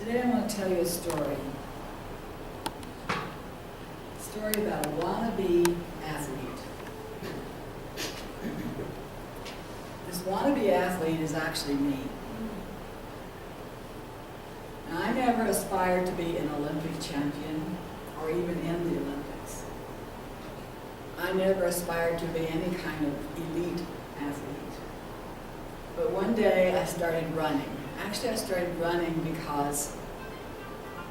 Today I'm going to tell you a story. A story about a wannabe athlete. This wannabe athlete is actually me. Now, I never aspired to be an Olympic champion or even in the Olympics. I never aspired to be any kind of elite athlete. But one day I started running. Actually, I started running because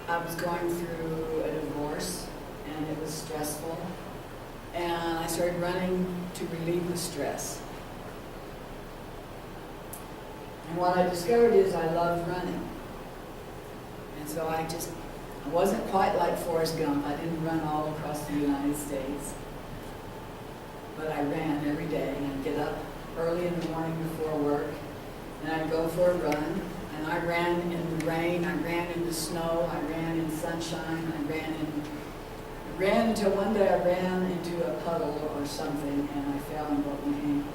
I was going through a divorce and it was stressful. And I started running to relieve the stress. And what I discovered is I loved running. And so I wasn't quite like Forrest Gump. I didn't run all across the United States. But I ran every day, and I'd get up early in the morning before work, and I'd go for a run. And I ran in the rain, I ran in the snow, I ran in sunshine, I ran until one day I ran into a puddle or something, and I fell and broke my ankle.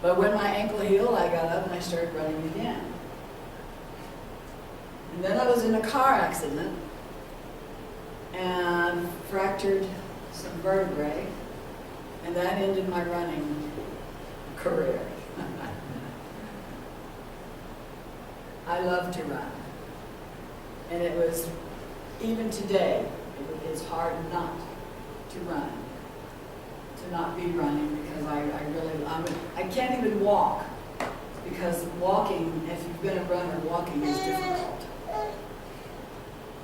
But when my ankle healed, I got up and I started running again. And then I was in a car accident and fractured some vertebrae, and that ended my running career. I love to run. And it was, even today, it's hard not to run, to not be running, because I can't even walk, because walking, if you've been a runner, walking is difficult.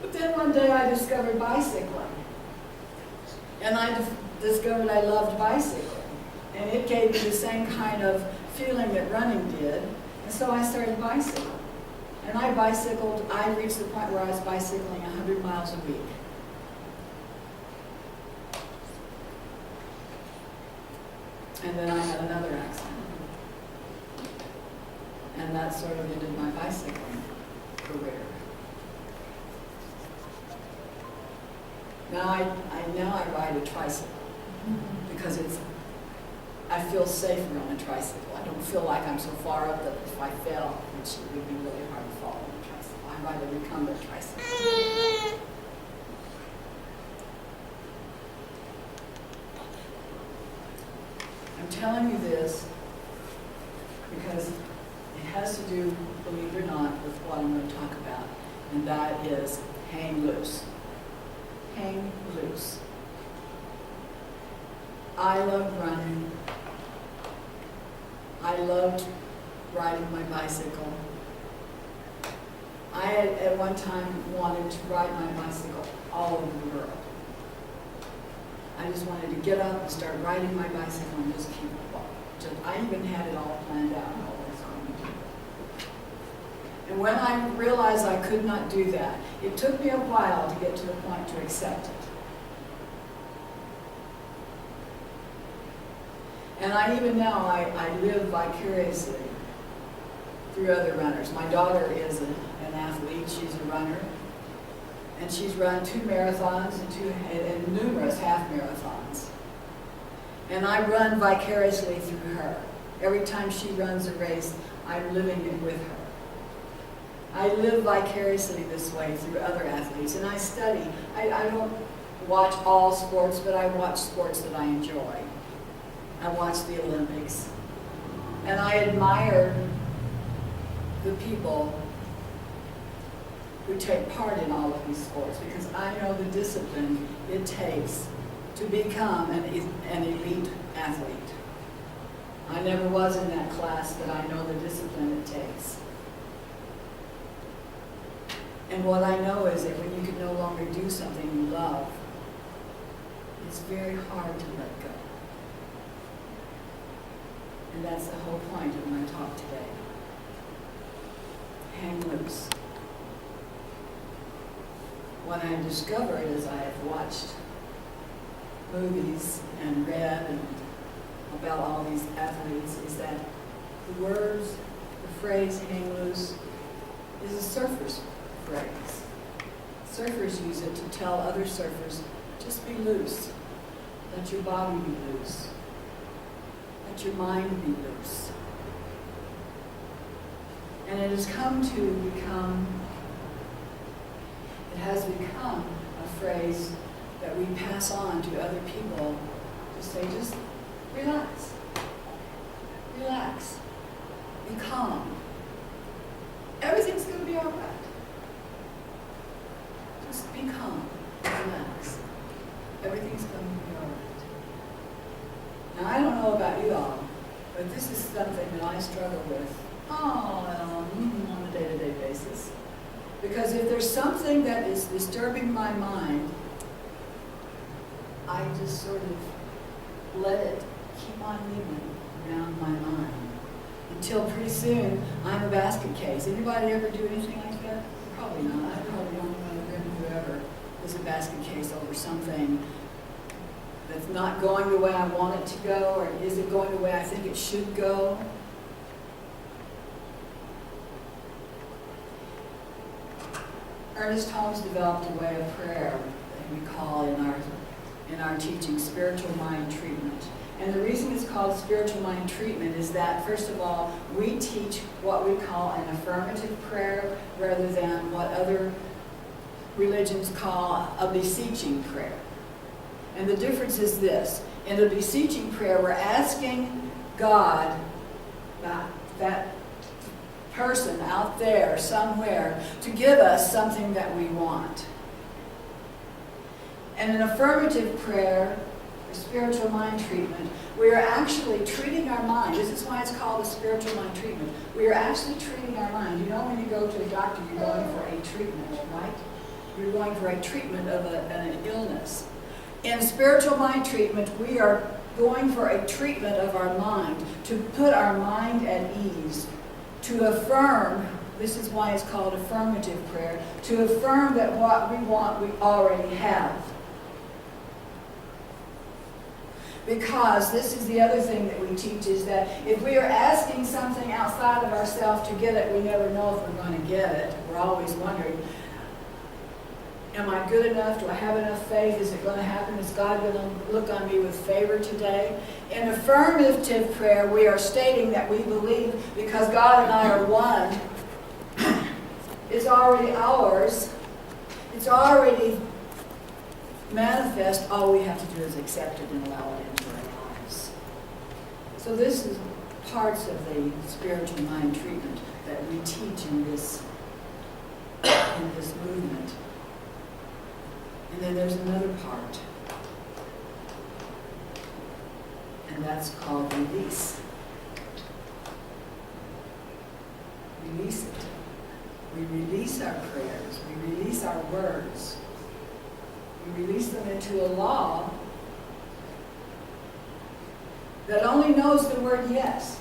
But then one day I discovered bicycling. And I discovered I loved bicycling. And it gave me the same kind of feeling that running did. And so I started bicycling. And I reached the point where I was bicycling 100 miles a week. And then I had another accident. And that sort of ended my bicycling career. Now I ride a tricycle because I feel safer on a tricycle. I don't feel like I'm so far up that if I fell, which it would be really hard to fall on a tricycle. I ride a recumbent tricycle. I'm telling you this because it has to do, believe it or not, with what I'm going to talk about, and that is hang loose. Hang loose. I loved running. I loved riding my bicycle. I had at one time wanted to ride my bicycle all over the world. I just wanted to get up and start riding my bicycle and just keep walking. I even had it all planned out how I was going to do it. And when I realized I could not do that, it took me a while to get to the point to accept it. And I even now, I live vicariously through other runners. My daughter is an athlete. She's a runner. And she's run 2 marathons and numerous half marathons. And I run vicariously through her. Every time she runs a race, I'm living it with her. I live vicariously this way through other athletes. And I study. I don't watch all sports, but I watch sports that I enjoy. I watch the Olympics, and I admire the people who take part in all of these sports, because I know the discipline it takes to become an elite athlete. I never was in that class, but I know the discipline it takes. And what I know is that when you can no longer do something you love, it's very hard to let go. And that's the whole point of my talk today. Hang loose. What I discovered as I have watched movies and read about all these athletes is that the words, the phrase hang loose, is a surfer's phrase. Surfers use it to tell other surfers, just be loose. Let your body be loose. Let your mind be loose. And it has become a phrase that we pass on to other people to say, just relax. Relax. Be calm. Everything's going to be all right. Just be calm. Relax. Everything's going to be all right. Now, I don't know about you all, but this is something that I struggle with on a day-to-day basis. Because if there's something that is disturbing my mind, I just sort of let it keep on moving around my mind until pretty soon I'm a basket case. Anybody ever do anything like that? Probably not. I probably don't know who ever was a basket case over something that's not going the way I want it to go, or is it going the way I think it should go? Ernest Holmes developed a way of prayer that we call in our teaching spiritual mind treatment. And the reason it's called spiritual mind treatment is that, first of all, we teach what we call an affirmative prayer rather than what other religions call a beseeching prayer. And the difference is this. In a beseeching prayer, we're asking God, that person out there somewhere, to give us something that we want. And an affirmative prayer, or spiritual mind treatment, we are actually treating our mind. This is why it's called a spiritual mind treatment. We are actually treating our mind. You know, when you go to a doctor, you're going for a treatment, right? You're going for a treatment of an illness. In spiritual mind treatment, we are going for a treatment of our mind, to put our mind at ease, to affirm, this is why it's called affirmative prayer, to affirm that what we want we already have. Because this is the other thing that we teach, is that if we are asking something outside of ourselves to get it, we never know if we're going to get it. We're always wondering, am I good enough? Do I have enough faith? Is it going to happen? Is God going to look on me with favor today? In affirmative prayer, we are stating that we believe, because God and I are one, it's already ours. It's already manifest. All we have to do is accept it and allow it into our lives. So this is parts of the spiritual mind treatment that we teach in this movement. And then there's another part, and that's called release. Release it. We release our prayers. We release our words. We release them into a law that only knows the word yes.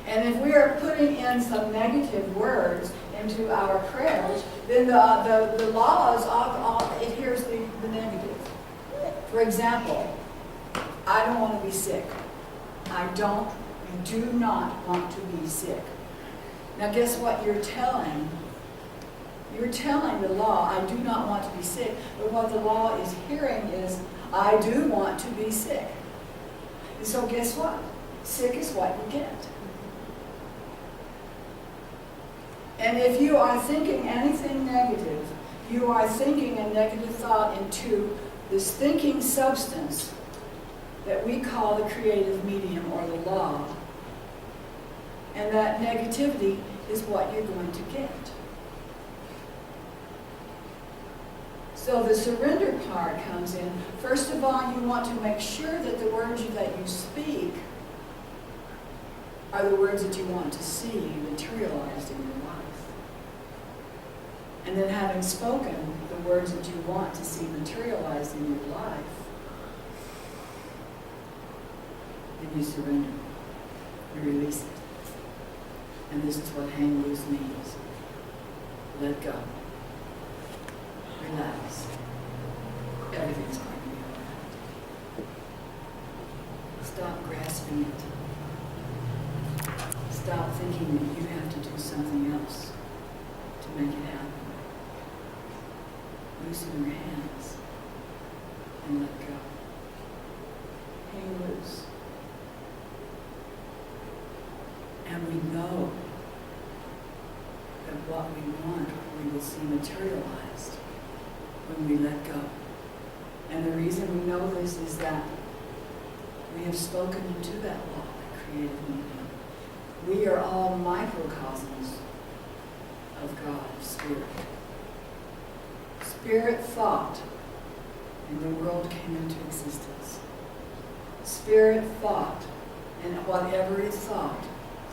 And if we are putting in some negative words into our prayers, then the law it hears the negative. For example, I don't want to be sick. I do not want to be sick. Now guess what you're telling? You're telling the law, I do not want to be sick. But what the law is hearing is, I do want to be sick. And so guess what? Sick is what you get. And if you are thinking anything negative, you are thinking a negative thought into this thinking substance that we call the creative medium, or the law. And that negativity is what you're going to get. So the surrender part comes in. First of all, you want to make sure that the words that you speak are the words that you want to see materialized in your life. And then, having spoken the words that you want to see materialized in your life, then you surrender. You release it. And this is what hang loose means. Let go. Relax. Everything's going to be all right. Stop grasping it. Stop thinking that you have to do something else to make it happen. Loosen your hands and let go. Hang loose. And we what we want, we will see materialized when we let go. And the reason we know this is that we have spoken into that law, that creative medium. We are all microcosms of God, of Spirit. Spirit thought, and the world came into existence. Spirit thought, and whatever it thought,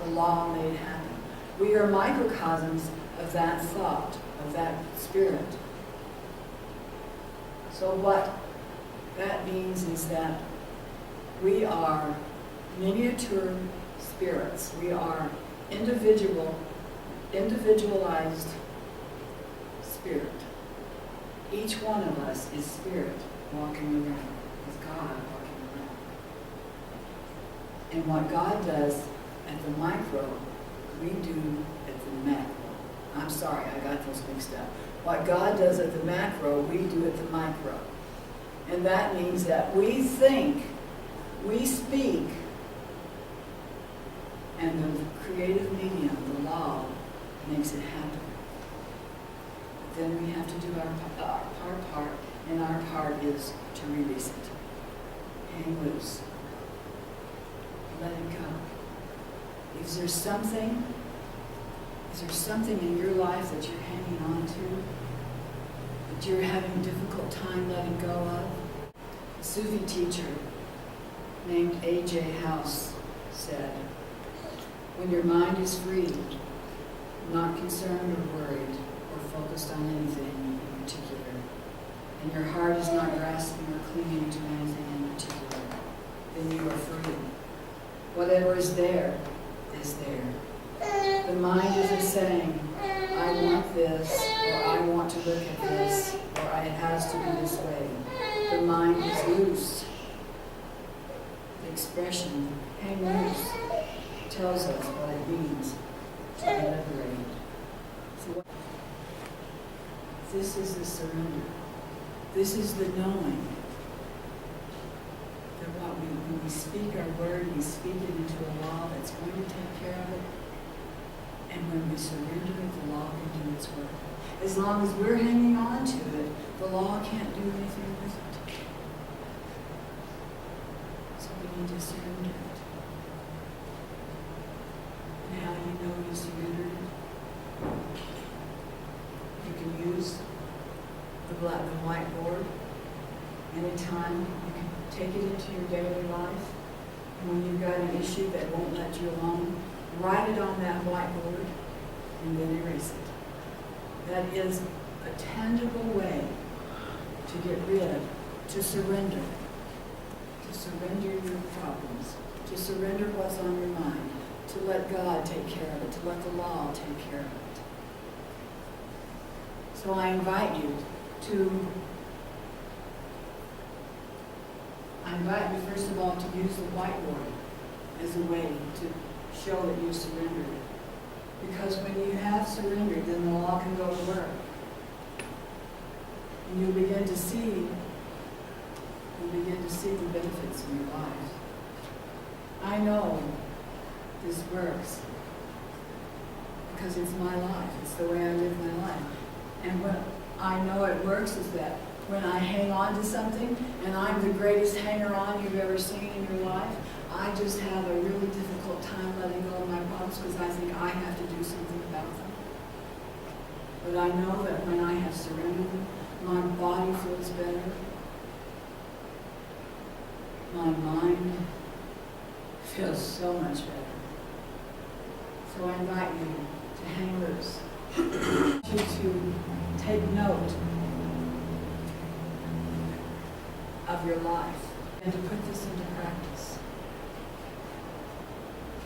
the law made happen. We are microcosms of that thought, of that spirit. So what that means is that we are miniature spirits. We are individualized spirit. Each one of us is spirit walking around, with God walking around. And what God does at the micro, we do at the macro. I'm sorry, I got those mixed up. What God does at the macro, we do at the micro. And that means that we think, we speak, and the creative medium, the law, makes it happen. Then we have to do our part, and our part is to release it. Hang loose. Let it go. Is there something in your life that you're hanging on to, that you're having a difficult time letting go of? A Sufi teacher named A.J. House said, when your mind is free, not concerned or worried or focused on anything in particular, and your heart is not grasping or clinging to anything in particular, then you are free. Whatever is there is there. The mind isn't saying, I want this, or I want to look at this, or it has to be this way. The mind is loose. The expression, hang loose, tells us what it means to be liberated. So this is the surrender. This is the knowing that when we speak our word, we speak it into a law that's going to take care of it. And when we surrender it, the law can do its work. As long as we're hanging on to it, the law can't do anything with it. So we need to surrender it. And how do you know you surrendered it? You can use the whiteboard anytime. You can take it into your daily life. And when you've got an issue that won't let you alone, write it on that whiteboard and then erase it. That is a tangible way to get rid, to surrender your problems, to surrender what's on your mind, to let God take care of it, to let the law take care of it. So I invite you first of all to use the whiteboard as a way to show that you surrendered it. Because when you have surrendered, then the law can go to work. And you'll begin to see the benefits in your life. I know this works because it's my life. It's the way I live my life. And what I know it works is that when I hang on to something, and I'm the greatest hanger-on you've ever seen in your life, I just have a really difficult time letting go of my problems because I think I have to do something about them. But I know that when I have surrendered them, my body feels better. My mind feels so much better. So I invite you to hang loose. I want you to take note of your life and to put this into practice.